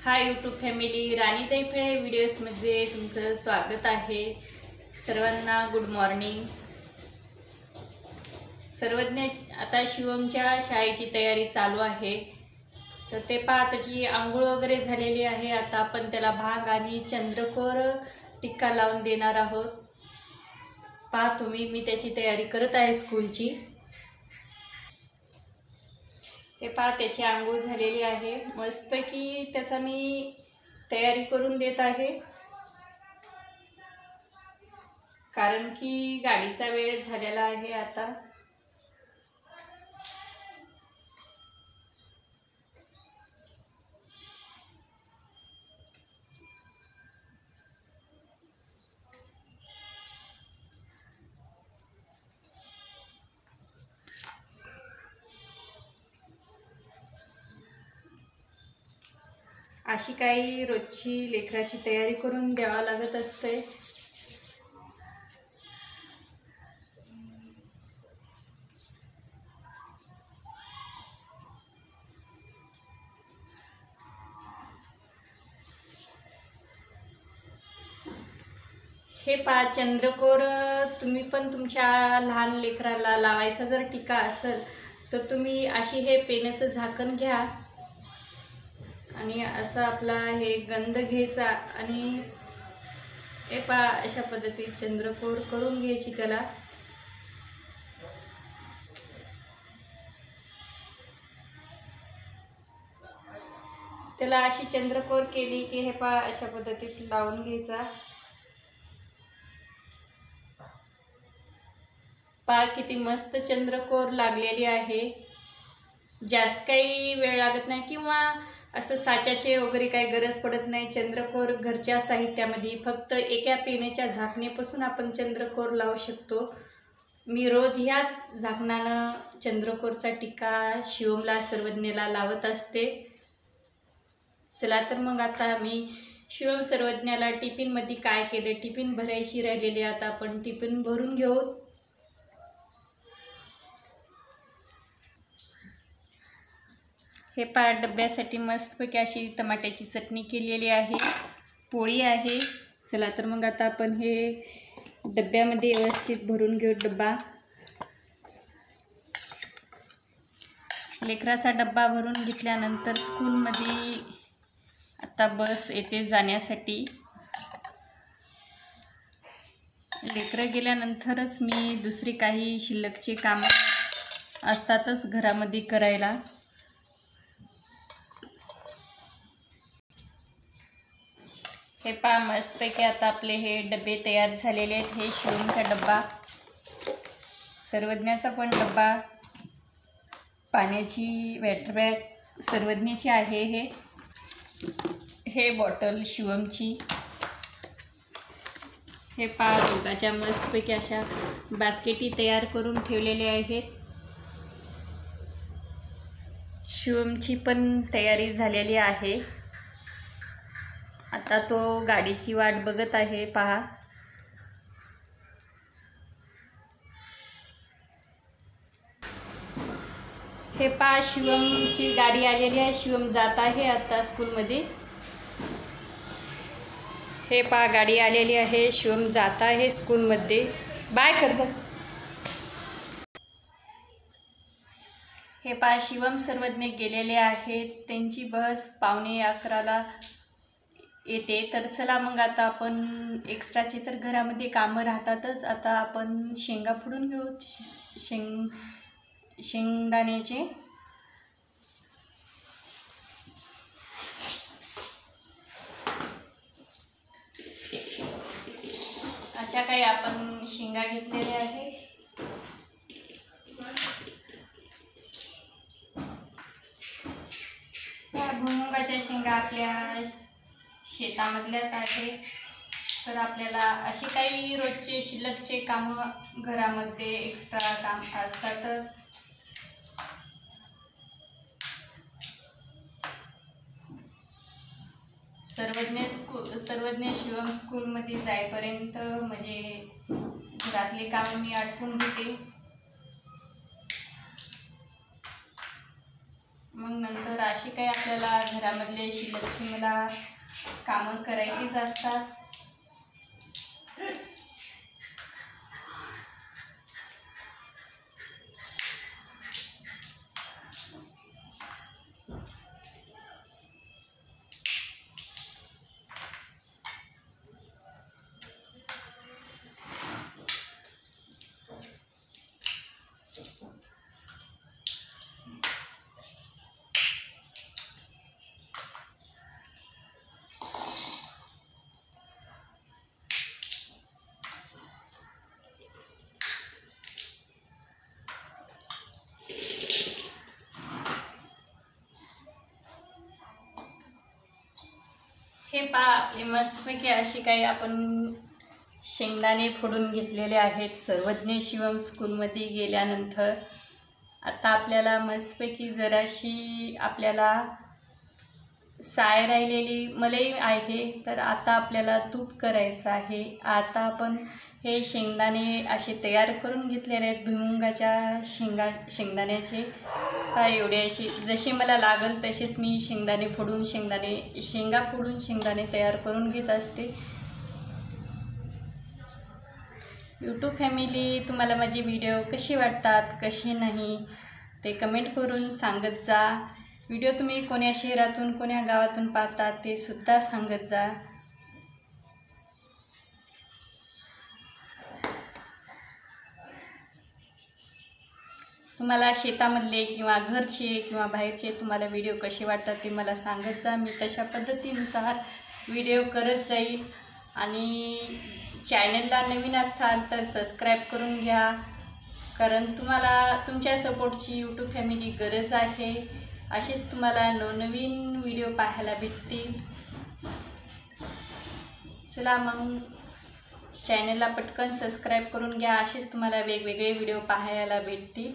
Hi YouTube family, राणीताई फळे व्हिडिओजमध्ये तुमचं स्वागत आहे। सर्वांना गुड मॉर्निंग। सर्वज्ञ आता शिवमच्या शाळेची तयारी चालू आहे, तर ते पहा त्याची आंघोळ वगैरे झालेली आहे। आता आपण त्याला भांग आणि चंद्रकोर टिक्का लावून देणार आहोत। पहा तुम्ही, मी त्याची तयारी करत आहे स्कूलची। हे पहा त्याची आंघोळ झालेली आहे, मस्तपैकी त्याचा मी तयारी करून देत आहे, कारण की गाडीचा वेळ झालेला आहे आता। अशी काही रोजची लेकराची तयारी करून द्यावा लागत असते। हे पहा चंद्रकोर, तुम्ही पण तुमच्या लहान लेकराला लावायचा जर टिक्का असेल तर तुम्ही अशी हे पेनाचं झाकण घ्या आणि असं आपला हे गंध घ्यायचा आणि हे पहा अशा पद्धतीत चंद्रकोर करून घ्यायची त्याला। त्याला अशी चंद्रकोर केली की हे पहा अशा पद्धतीत लावून घ्यायचा। पहा किती मस्त चंद्रकोर लागलेली आहे। जास्त काही वेळ लागत नाही किंवा असं साच्याचे वगैरे काही गरज पडत नाही। चंद्रकोर घरच्या साहित्यामध्ये फक्त एका पेनाच्या झाकणीपासून आपण चंद्रकोर लावू शकतो। मी रोज ह्याच झाकणानं चंद्रकोरचा टिक्का शिवमला सर्वज्ञला लावत असते। चला तर मग आता मी शिवम सर्वज्ञाला टिफिनमध्ये काय केले, टिफिन भरायची राहिलेली, आता आपण टिफिन भरून घेऊ। हे पहा डब्यासाठी मस्तपैकी अशी टमाट्याची चटणी केलेली आहे, पोळी आहे। चला तर मग आता आपण हे डब्यामध्ये व्यवस्थित भरून घेऊ डब्बा। लेकराचा डब्बा भरून घेतल्यानंतर स्कूलमध्ये आता बस येते जाण्यासाठी। लेकरं गेल्यानंतरच मी दुसरी काही शिल्लकचे कामं असतातच घरामध्ये करायला। हे पहा मस्तपैकी आता आपले हे डबे तयार झालेले आहेत। हे शिवमचा डब्बा, सर्वज्ञाचा पण डब्बा, पाण्याची वॉटर बॅग सर्वज्ञाची आहे, हे बॉटल शिवमची। हे पहा दोघांच्या मस्तपैकी अशा बास्केटी तयार करून ठेवलेल्या आहेत। शिवमची पण तयारी झालेली आहे, आता तो गाडीची वाट बघत आहे। पहा हे पहा शिवमची गाडी आलेली आहे, शिवम जात आहे आता स्कूलमध्ये। हे पहा गाडी आलेली आहे, शिवम जात आहे स्कूलमध्ये। बाय कर जा। हे पहा शिवम सर्वज्ञ गेलेले आहेत, त्यांची बस 11:15ला येते। तर चला मग आता आपण एक्स्ट्राचे तर घरामध्ये कामं राहतातच, आता आपण शेंगा फोडून घेऊ, शेंगदाण्याचे। अशा काही आपण शेंगा घेतलेल्या आहेत। भुईमुगाच्या शेंगा आपल्या शेतामधल्याच आहे, तर आपल्याला अशी काही रोजचे शिल्लकचे कामं घरामध्ये एक्स्ट्रा काम असतातच। सर्वज्ञ शिवम स्कूलमध्ये जाईपर्यंत म्हणजे घरातले काम मी आटपून घेते, मग नंतर अशी काही आपल्याला घरामधले शिल्लकची मला कामं करायचीच असतात. हे पहा, आपले मस्तपैकी अशी काही आपण शेंगदाणे फोडून घेतलेले आहेत सर्वज्ञ शिवम स्कूलमध्ये गेल्यानंतर. आता आपल्याला मस्तपैकी जराशी आपल्याला साय राहिलेली मलाई आहे, तर आता आपल्याला तूप करायचं आहे. आता आपण हे शेंगदाणे असे तयार करून घेतलेले आहेत भुईमुगाच्या शेंगदाण्याचे. एवढे अशी जशी मला लागल तसेच मी शेंगा फोडून शेंगदाणे तयार करून घेत असते. यूट्यूब फॅमिली, तुम्हाला माझे व्हिडिओ कसे वाटतात कसे नाही ते कमेंट करून सांगत जा. व्हिडिओ तुम्ही कोण्या शहरातून कोण्या गावातून पाहतात ते सुद्धा सांगत जा. तुम्हाला शेतामधले किंवा घरचे किंवा बाहेरचे तुम्हाला व्हिडिओ कसे वाटतात ते मला सांगत जा. मी तशा पद्धतीनुसार व्हिडिओ करत जाईल. आणि चॅनलला नवीन असाल तर सबस्क्राईब करून घ्या, कारण तुम्हाला तुमच्या सपोर्टची यूट्यूब फॅमिली गरज आहे. असेच तुम्हाला नवनवीन व्हिडिओ पाहायला भेटतील. चला मग चॅनलला पटकन सबस्क्राईब करून घ्या, असेच तुम्हाला वेगवेगळे व्हिडिओ पाहायला भेटतील.